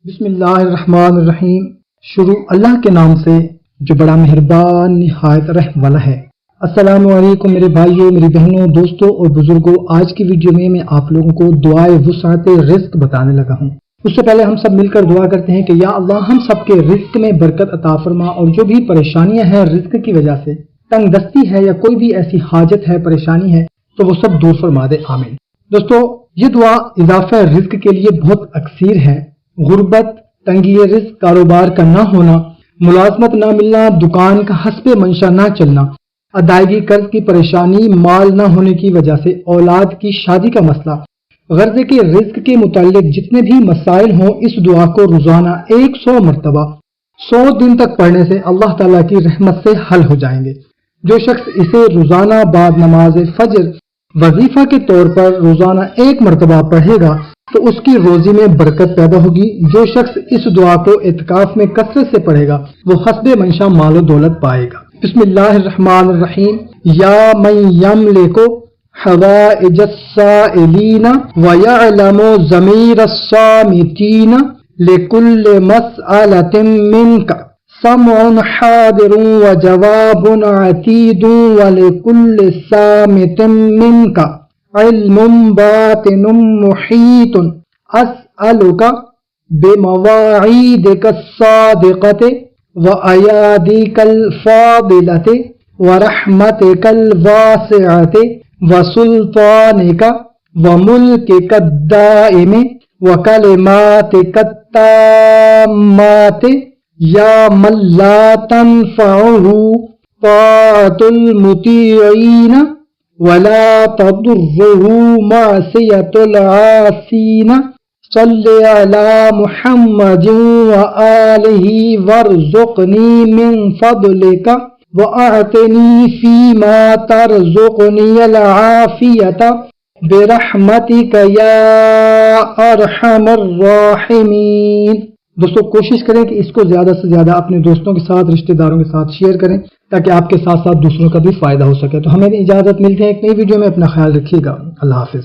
بسم اللہ الرحمن الرحیم۔ شروع اللہ کے نام سے جو بڑا مہربان نہایت رحم والا ہے۔ السلام علیکم میرے بھائیوں، میری بہنوں، دوستوں اور بزرگوں۔ آج کی ویڈیو میں آپ لوگوں کو دعائے وسعت رزق بتانے لگا ہوں۔ اس سے پہلے ہم سب مل کر دعا کرتے ہیں کہ یا اللہ ہم سب کے رزق میں برکت عطا فرما، اور جو بھی پریشانیاں ہیں رزق کی وجہ سے، تنگ دستی ہے یا کوئی بھی ایسی حاجت ہے، پریشانی ہے، تو وہ سب دور فرما دے، آمین۔ دوستو، یہ دعا اضافہ رزق کے لیے بہت اکثیر ہے۔ غربت، تنگی رزق، کاروبار کا نہ ہونا، ملازمت نہ ملنا، دکان کا حسب منشا نہ چلنا، ادائیگی قرض کی پریشانی، مال نہ ہونے کی وجہ سے، اولاد کی شادی کا مسئلہ، غرض کے رزق کے متعلق جتنے بھی مسائل ہوں، اس دعا کو روزانہ 100 مرتبہ 100 دن تک پڑھنے سے اللہ تعالیٰ کی رحمت سے حل ہو جائیں گے۔ جو شخص اسے روزانہ بعد نماز فجر وظیفہ کے طور پر روزانہ 1 مرتبہ پڑھے گا تو اس کی روزی میں برکت پیدا ہوگی۔ جو شخص اس دعا کو اعتکاف میں کثرت سے پڑھے گا وہ حسب منشا مال و دولت پائے گا۔ بسم اللہ الرحمن الرحیم۔ یا من یملک حوائج السائلین ویعلم ضمیر الصامتین لکل مسئلۃ منک سمع حاضر وجواب عتید ولکل صامت منک علم باطن محیط اسألک بمواعیدک الصادقۃ وایادیک الفاضلۃ ورحمتک الواسعۃ وسلطانک وملکک الدائم وکلماتک التامات یا من لا تنفعہ طاعۃ المطیعین ولا تضرہ معصیۃ العاصین صلی علی محمد وآلہ وارزقنی من فضلک واعطنی فیما ترزقنی العافیۃ برحمتک یا ارحم الراحمین۔ دوستو، کوشش کریں کہ اس کو زیادہ سے زیادہ اپنے دوستوں کے ساتھ، رشتہ داروں کے ساتھ شیئر کریں تاکہ آپ کے ساتھ ساتھ دوسروں کا بھی فائدہ ہو سکے۔ تو ہمیں اجازت ملتے ہیں ایک نئی ویڈیو میں، اپنا خیال رکھیے گا، اللہ حافظ۔